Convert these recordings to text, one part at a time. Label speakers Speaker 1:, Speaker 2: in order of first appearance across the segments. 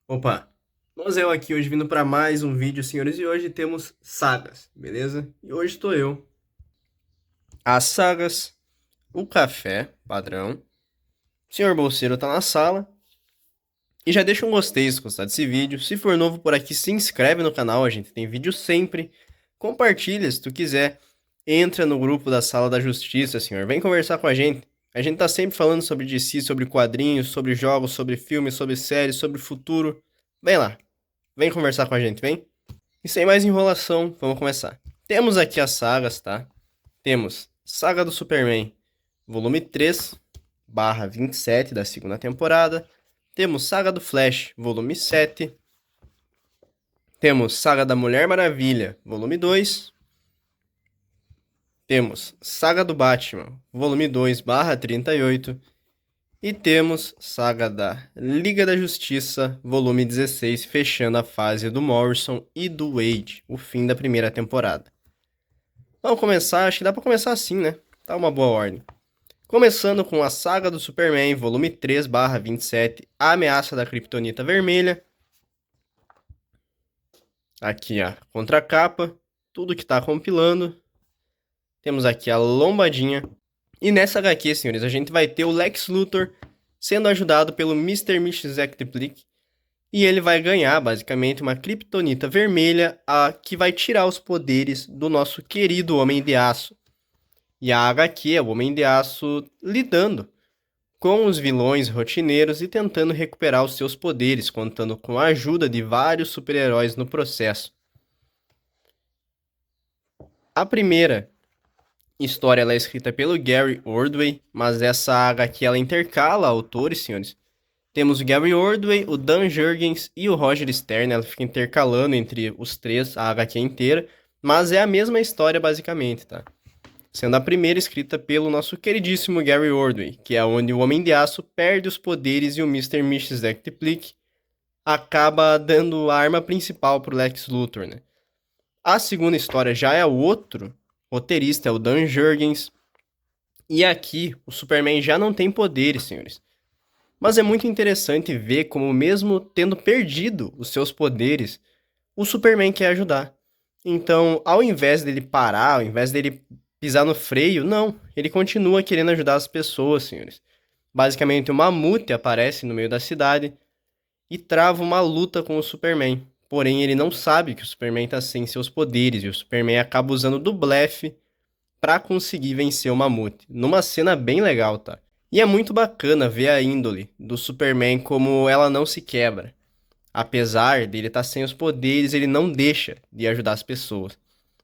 Speaker 1: Opa, nós eu aqui hoje vindo para mais um vídeo, senhores, e hoje temos sagas, beleza? E hoje estou eu. As sagas, o café, padrão, o senhor Bolseiro tá na sala, e já deixa um gostei se gostar desse vídeo. Se for novo por aqui, se inscreve no canal, a gente tem vídeo sempre. Compartilha se tu quiser, entra no grupo da Sala da Justiça, senhor, vem conversar com a gente. A gente tá sempre falando sobre DC, sobre quadrinhos, sobre jogos, sobre filmes, sobre séries, sobre futuro. Vem lá. Vem conversar com a gente, vem? E sem mais enrolação, vamos começar. Temos aqui as sagas, tá? Temos Saga do Superman, volume 3, barra 27 da segunda temporada. Temos Saga do Flash, volume 7. Temos Saga da Mulher Maravilha, volume 2. Temos Saga do Batman, volume 2, barra 38. E temos Saga da Liga da Justiça, volume 16, fechando a fase do Morrison e do Wade, o fim da primeira temporada. Vamos começar, acho que dá pra começar assim, né? Tá uma boa ordem. Começando com a Saga do Superman, volume 3, barra 27, A Ameaça da Kryptonita Vermelha. Aqui a contracapa, tudo que tá compilando. Temos aqui a lombadinha. E nessa HQ, senhores, a gente vai ter o Lex Luthor sendo ajudado pelo Mr. Mxyzptlk. E ele vai ganhar, basicamente, uma Kryptonita vermelha que vai tirar os poderes do nosso querido Homem de Aço. E a HQ é o Homem de Aço lidando com os vilões rotineiros e tentando recuperar os seus poderes, contando com a ajuda de vários super-heróis no processo. A primeira história ela é escrita pelo Gary Ordway, mas essa HQ ela intercala autores, senhores. Temos o Gary Ordway, o Dan Jurgens e o Roger Stern, ela fica intercalando entre os três a HQ inteira, mas é a mesma história basicamente, tá? Sendo a primeira escrita pelo nosso queridíssimo Gary Ordway, que é onde o Homem de Aço perde os poderes e o Mr. Mxyzptlk acaba dando a arma principal pro Lex Luthor, né? A segunda história já é o outro roteirista, é o Dan Jurgens, e aqui o Superman já não tem poderes, senhores. Mas é muito interessante ver como mesmo tendo perdido os seus poderes, o Superman quer ajudar. Então, ao invés dele parar, ao invés dele pisar no freio, não. Ele continua querendo ajudar as pessoas, senhores. Basicamente, o Mamute aparece no meio da cidade e trava uma luta com o Superman. Porém, ele não sabe que o Superman está sem seus poderes e o Superman acaba usando do blefe para conseguir vencer o Mamute. Numa cena bem legal, tá? E é muito bacana ver a índole do Superman como ela não se quebra. Apesar dele estar sem os poderes, ele não deixa de ajudar as pessoas.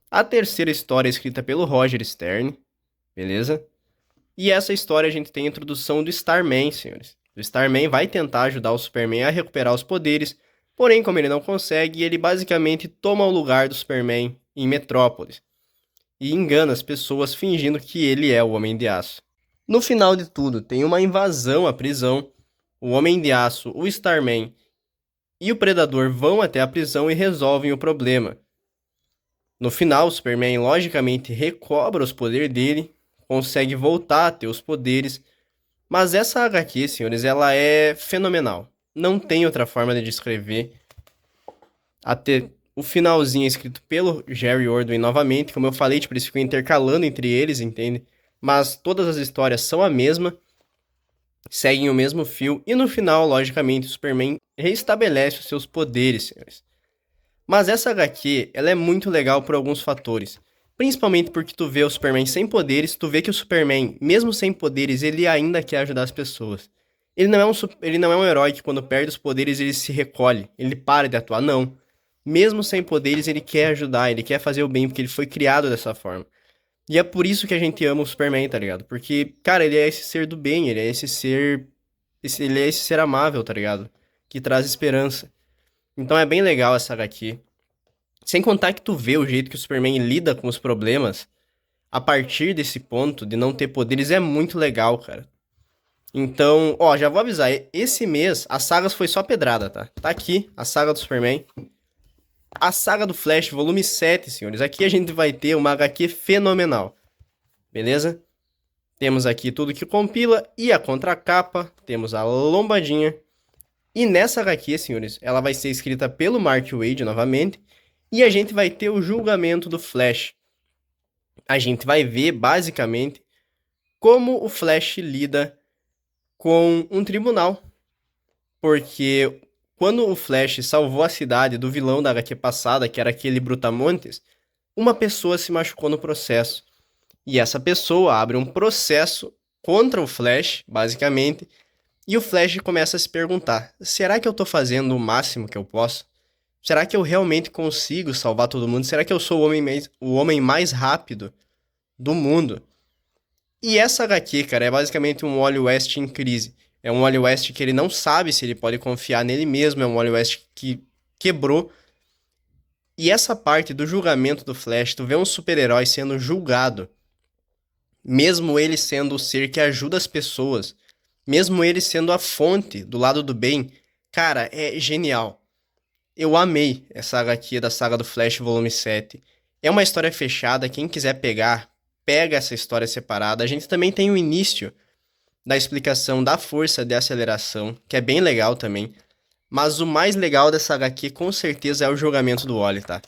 Speaker 1: A terceira história é escrita pelo Roger Stern, beleza? E essa história a gente tem a introdução do Starman, senhores. O Starman vai tentar ajudar o Superman a recuperar os poderes, porém, como ele não consegue, ele basicamente toma o lugar do Superman em Metrópolis e engana as pessoas fingindo que ele é o Homem de Aço. No final de tudo, tem uma invasão à prisão. O Homem de Aço, o Starman e o Predador vão até a prisão e resolvem o problema. No final, o Superman logicamente recobra os poderes dele, consegue voltar a ter os poderes, mas essa HQ, senhores, ela é fenomenal. Não tem outra forma de descrever. Até o finalzinho é escrito pelo Jerry Ordway novamente, como eu falei, tipo, eles ficam intercalando entre eles, entende? Mas todas as histórias são a mesma, seguem o mesmo fio, e no final, logicamente, o Superman reestabelece os seus poderes, senhores. Mas essa HQ, ela é muito legal por alguns fatores. Principalmente porque tu vê o Superman sem poderes, tu vê que o Superman, mesmo sem poderes, ele ainda quer ajudar as pessoas. Ele não é um herói que quando perde os poderes ele se recolhe, ele para de atuar, não. Mesmo sem poderes, ele quer ajudar, ele quer fazer o bem, porque ele foi criado dessa forma. E é por isso que a gente ama o Superman, tá ligado? Porque, cara, ele é esse ser do bem, ele é esse ser. Ele é esse ser amável, tá ligado? Que traz esperança. Então é bem legal essa HQ. Sem contar que tu vê o jeito que o Superman lida com os problemas a partir desse ponto de não ter poderes é muito legal, cara. Então, ó, já vou avisar, esse mês as sagas foi só pedrada, tá? Tá aqui a saga do Superman. A saga do Flash, volume 7, senhores. Aqui a gente vai ter uma HQ fenomenal. Beleza? Temos aqui tudo que compila e a contracapa. Temos a lombadinha. E nessa HQ, senhores, ela vai ser escrita pelo Mark Waid novamente, e a gente vai ter o julgamento do Flash. A gente vai ver, basicamente, como o Flash lida com um tribunal. Porque quando o Flash salvou a cidade do vilão da HQ passada, que era aquele Brutamontes, uma pessoa se machucou no processo. E essa pessoa abre um processo contra o Flash, basicamente, e o Flash começa a se perguntar: será que eu tô fazendo o máximo que eu posso? Será que eu realmente consigo salvar todo mundo? Será que eu sou o homem mais rápido do mundo? E essa HQ, cara, é basicamente um Wally West em crise. É um Wally West que ele não sabe se ele pode confiar nele mesmo, é um Wally West que quebrou. E essa parte do julgamento do Flash, tu vê um super-herói sendo julgado, mesmo ele sendo o ser que ajuda as pessoas, mesmo ele sendo a fonte do lado do bem, cara, é genial. Eu amei essa HQ da saga do Flash volume 7. É uma história fechada, quem quiser pegar, pega essa história separada. A gente também tem o início da explicação da força de aceleração, que é bem legal também. Mas o mais legal dessa HQ com certeza é o julgamento do Wally, tá?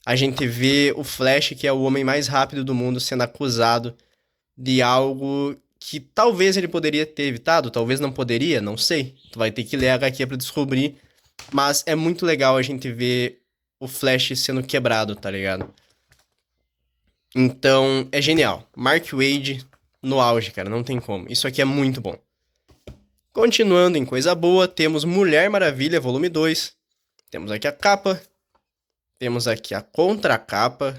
Speaker 1: A gente vê o Flash, que é o homem mais rápido do mundo, sendo acusado de algo que talvez ele poderia ter evitado, talvez não poderia, não sei. Tu vai ter que ler a HQ pra descobrir. Mas é muito legal a gente ver o Flash sendo quebrado, tá ligado? Então, é genial. Mark Waid no auge, cara, não tem como. Isso aqui é muito bom. Continuando em coisa boa, temos Mulher Maravilha, volume 2. Temos aqui a capa. Temos aqui a contracapa.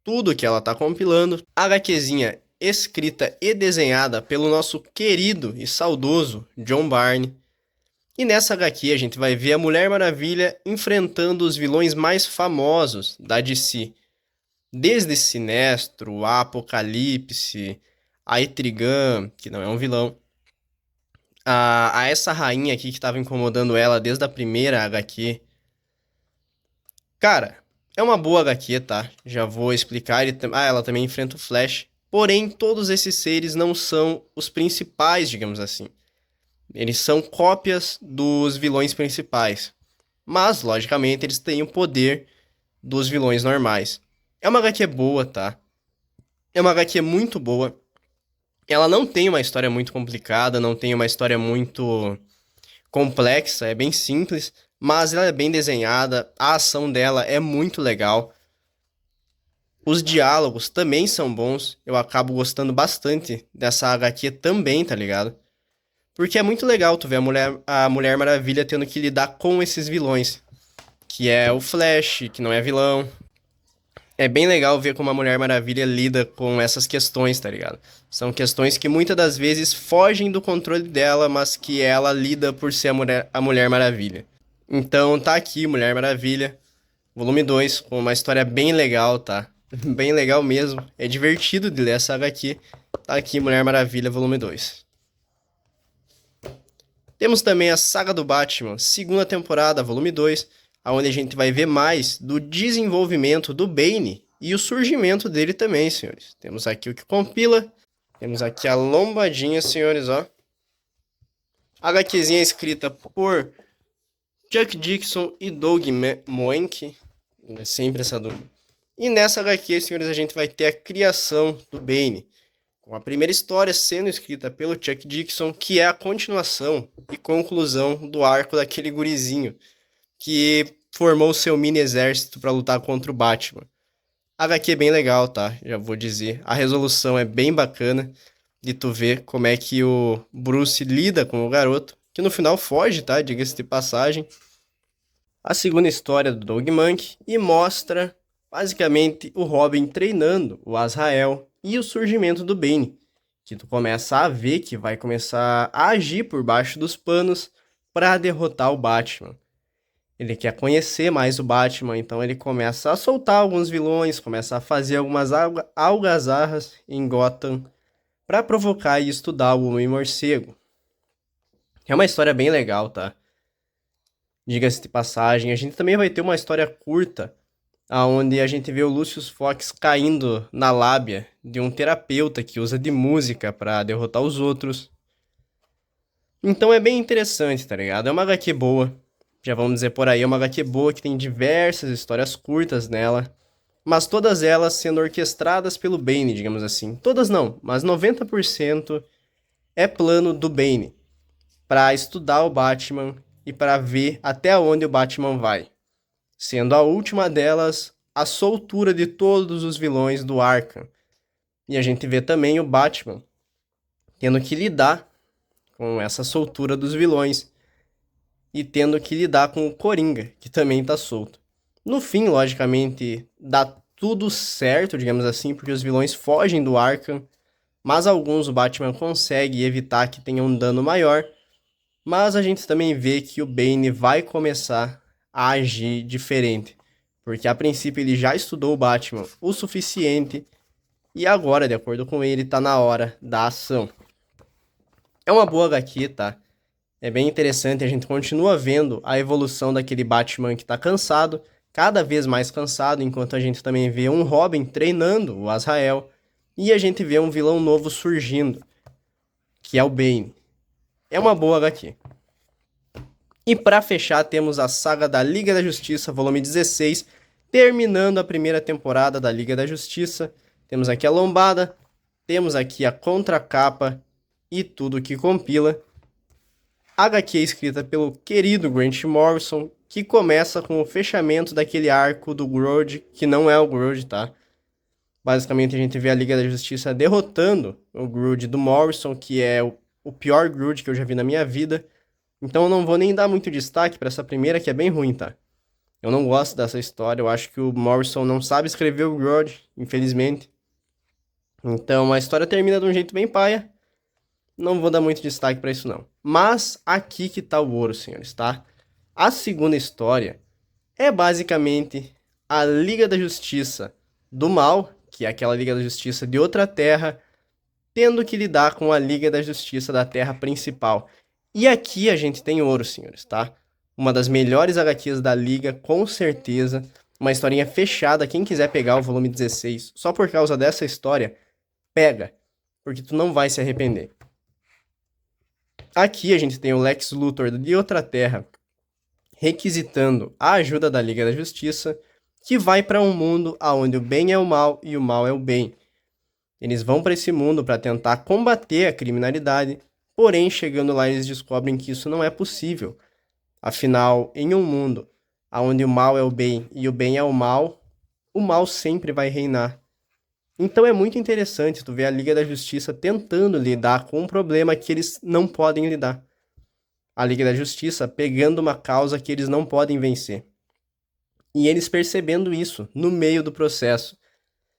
Speaker 1: Tudo que ela tá compilando. A HQzinha escrita e desenhada pelo nosso querido e saudoso John Byrne. E nessa HQ a gente vai ver a Mulher Maravilha enfrentando os vilões mais famosos da DC. Desde Sinestro, a Apocalipse, a Etrigan, que não é um vilão, a essa rainha aqui que estava incomodando ela desde a primeira HQ. Cara, é uma boa HQ, tá? Já vou explicar. Ela também enfrenta o Flash. Porém, todos esses seres não são os principais, digamos assim. Eles são cópias dos vilões principais. Mas, logicamente, eles têm o poder dos vilões normais. É uma HQ boa, tá? É uma HQ muito boa. Ela não tem uma história muito complicada, não tem uma história muito complexa, é bem simples, mas ela é bem desenhada, a ação dela é muito legal. Os diálogos também são bons, eu acabo gostando bastante dessa HQ também, tá ligado? Porque é muito legal tu ver a Mulher Maravilha tendo que lidar com esses vilões. Que é o Flash, que não é vilão. É bem legal ver como a Mulher Maravilha lida com essas questões, tá ligado? São questões que muitas das vezes fogem do controle dela, mas que ela lida por ser a Mulher Maravilha. Então tá aqui, Mulher Maravilha, volume 2, com uma história bem legal, tá? Bem legal mesmo. É divertido de ler essa HQ. Tá aqui, Mulher Maravilha, volume 2. Temos também a Saga do Batman, segunda temporada, volume 2, onde a gente vai ver mais do desenvolvimento do Bane e o surgimento dele também, senhores. Temos aqui o que compila, temos aqui a lombadinha, senhores, ó. A HQzinha é escrita por Chuck Dixon e Doug Moench, é sempre essa dúvida. E nessa HQ, senhores, a gente vai ter a criação do Bane, com a primeira história sendo escrita pelo Chuck Dixon, que é a continuação e conclusão do arco daquele gurizinho que formou seu mini exército para lutar contra o Batman. A HQ é bem legal, tá? Já vou dizer. A resolução é bem bacana de tu ver como é que o Bruce lida com o garoto, que no final foge, tá? Diga-se de passagem. A segunda história do Doug Moench e mostra basicamente o Robin treinando o Azrael e o surgimento do Bane, que tu começa a ver que vai começar a agir por baixo dos panos para derrotar o Batman. Ele quer conhecer mais o Batman, então ele começa a soltar alguns vilões, começa a fazer algumas algazarras em Gotham para provocar e estudar o Homem-Morcego. É uma história bem legal, tá? Diga-se de passagem, a gente também vai ter uma história curta, onde a gente vê o Lucius Fox caindo na lábia de um terapeuta que usa de música para derrotar os outros. Então é bem interessante, tá ligado? É uma HQ boa, já vamos dizer por aí, é uma HQ boa que tem diversas histórias curtas nela, mas todas elas sendo orquestradas pelo Bane, digamos assim. Todas não, mas 90% é plano do Bane, pra estudar o Batman e pra ver até onde o Batman vai. Sendo a última delas a soltura de todos os vilões do Arkham. E a gente vê também o Batman tendo que lidar com essa soltura dos vilões e tendo que lidar com o Coringa, que também tá solto. No fim, logicamente, dá tudo certo, digamos assim, porque os vilões fogem do Arkham, mas alguns o Batman consegue evitar que tenham um dano maior. Mas a gente também vê que o Bane vai começar a agir diferente, porque a princípio ele já estudou o Batman o suficiente e agora, de acordo com ele, tá na hora da ação. É uma boa HQ, tá? É bem interessante, a gente continua vendo a evolução daquele Batman que tá cansado, cada vez mais cansado, enquanto a gente também vê um Robin treinando o Azrael, e a gente vê um vilão novo surgindo, que é o Bane. É uma boa HQ. E para fechar, temos a saga da Liga da Justiça, volume 16, terminando a primeira temporada da Liga da Justiça. Temos aqui a lombada, temos aqui a contracapa e tudo que compila. HQ escrita pelo querido Grant Morrison, que começa com o fechamento daquele arco do Grodd, que não é o Grodd, tá? Basicamente a gente vê a Liga da Justiça derrotando o Grodd do Morrison, que é o pior Grodd que eu já vi na minha vida. Então eu não vou nem dar muito destaque para essa primeira, que é bem ruim, tá? Eu não gosto dessa história, eu acho que o Morrison não sabe escrever o Grodd, infelizmente. Então a história termina de um jeito bem paia. Não vou dar muito destaque para isso não. Mas aqui que tá o ouro, senhores, tá? A segunda história é basicamente a Liga da Justiça do Mal, que é aquela Liga da Justiça de outra terra, tendo que lidar com a Liga da Justiça da Terra principal. E aqui a gente tem ouro, senhores, tá? Uma das melhores HQs da Liga, com certeza. Uma historinha fechada. Quem quiser pegar o volume 16 só por causa dessa história, pega. Porque tu não vai se arrepender. Aqui a gente tem o Lex Luthor de outra terra requisitando a ajuda da Liga da Justiça, que vai para um mundo onde o bem é o mal e o mal é o bem. Eles vão para esse mundo para tentar combater a criminalidade, porém, chegando lá, eles descobrem que isso não é possível. Afinal, em um mundo onde o mal é o bem e o bem é o mal sempre vai reinar. Então é muito interessante tu ver a Liga da Justiça tentando lidar com um problema que eles não podem lidar. A Liga da Justiça pegando uma causa que eles não podem vencer. E eles percebendo isso no meio do processo.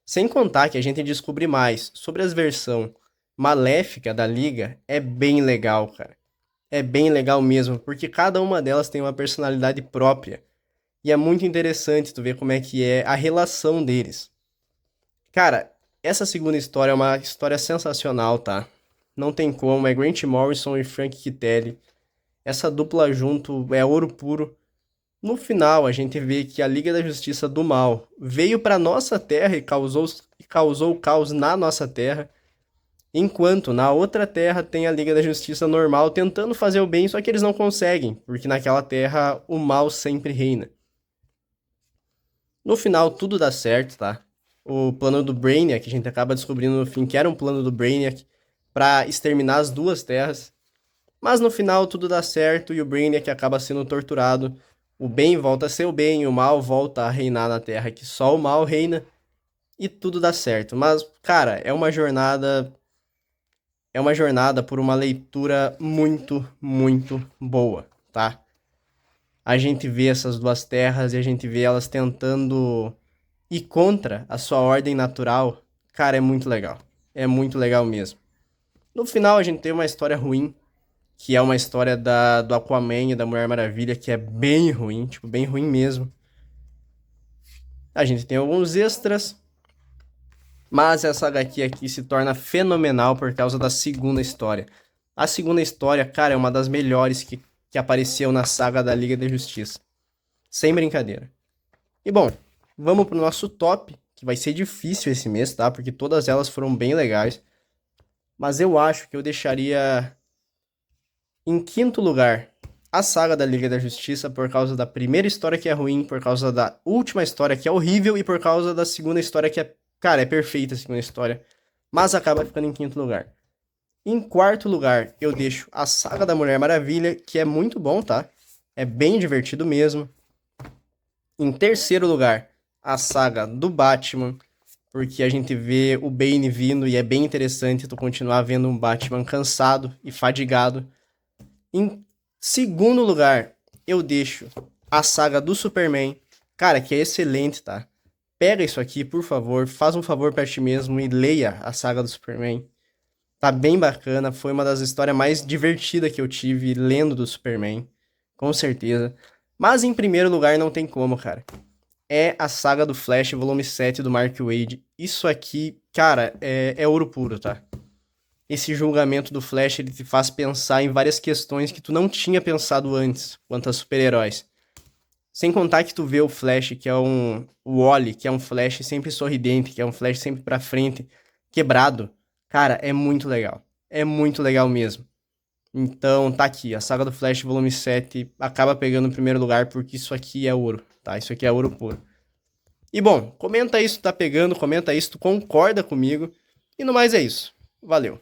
Speaker 1: Sem contar que a gente descobre mais sobre as versões maléfica da Liga, é bem legal, cara. É bem legal mesmo, porque cada uma delas tem uma personalidade própria. E é muito interessante tu ver como é que é a relação deles. Cara, essa segunda história é uma história sensacional, tá? Não tem como, é Grant Morrison e Frank Kittelly. Essa dupla junto é ouro puro. No final, a gente vê que a Liga da Justiça do Mal veio para nossa Terra e causou caos na nossa Terra, enquanto na outra Terra tem a Liga da Justiça normal tentando fazer o bem, só que eles não conseguem, porque naquela Terra o mal sempre reina. No final, tudo dá certo, tá? O plano do Brainiac, a gente acaba descobrindo no fim que era um plano do Brainiac para exterminar as duas Terras, mas no final tudo dá certo e o Brainiac acaba sendo torturado. O bem volta a ser o bem, o mal volta a reinar na Terra, que só o mal reina, e tudo dá certo. Mas, cara, é uma jornada por uma leitura muito, muito boa, tá? A gente vê essas duas terras e a gente vê elas tentando ir contra a sua ordem natural. Cara, é muito legal. É muito legal mesmo. No final, a gente tem uma história ruim, que é uma história do Aquaman e da Mulher Maravilha, que é bem ruim, tipo, bem ruim mesmo. A gente tem alguns extras, mas essa HQ aqui se torna fenomenal por causa da segunda história. A segunda história, cara, é uma das melhores que apareceu na saga da Liga da Justiça. Sem brincadeira. E bom, vamos pro nosso top, que vai ser difícil esse mês, tá? Porque todas elas foram bem legais. Mas eu acho que eu deixaria Em quinto lugar, a saga da Liga da Justiça, por causa da primeira história que é ruim, por causa da última história que é horrível e por causa da segunda história que é, cara, é perfeita a segunda história, mas acaba ficando em quinto lugar. Em quarto lugar, eu deixo a saga da Mulher Maravilha, que é muito bom, tá? É bem divertido mesmo. Em terceiro lugar, a saga do Batman, porque a gente vê o Bane vindo e é bem interessante tu continuar vendo um Batman cansado e fadigado. Em segundo lugar, eu deixo a saga do Superman, cara, que é excelente, tá? Pega isso aqui, por favor, faz um favor pra ti mesmo e leia a saga do Superman. Tá bem bacana, foi uma das histórias mais divertidas que eu tive lendo do Superman, com certeza. Mas em primeiro lugar não tem como, cara. É a saga do Flash, volume 7 do Mark Waid. Isso aqui, cara, é ouro puro, tá? Esse julgamento do Flash, ele te faz pensar em várias questões que tu não tinha pensado antes, quanto a super-heróis. Sem contar que tu vê o Flash, que é o Wally, que é um Flash sempre sorridente, que é um Flash sempre pra frente, quebrado. Cara, é muito legal. É muito legal mesmo. Então, tá aqui, a saga do Flash volume 7 acaba pegando o primeiro lugar porque isso aqui é ouro, tá? Isso aqui é ouro puro. E bom, comenta aí se tu tá pegando, comenta aí se tu concorda comigo. E no mais é isso. Valeu.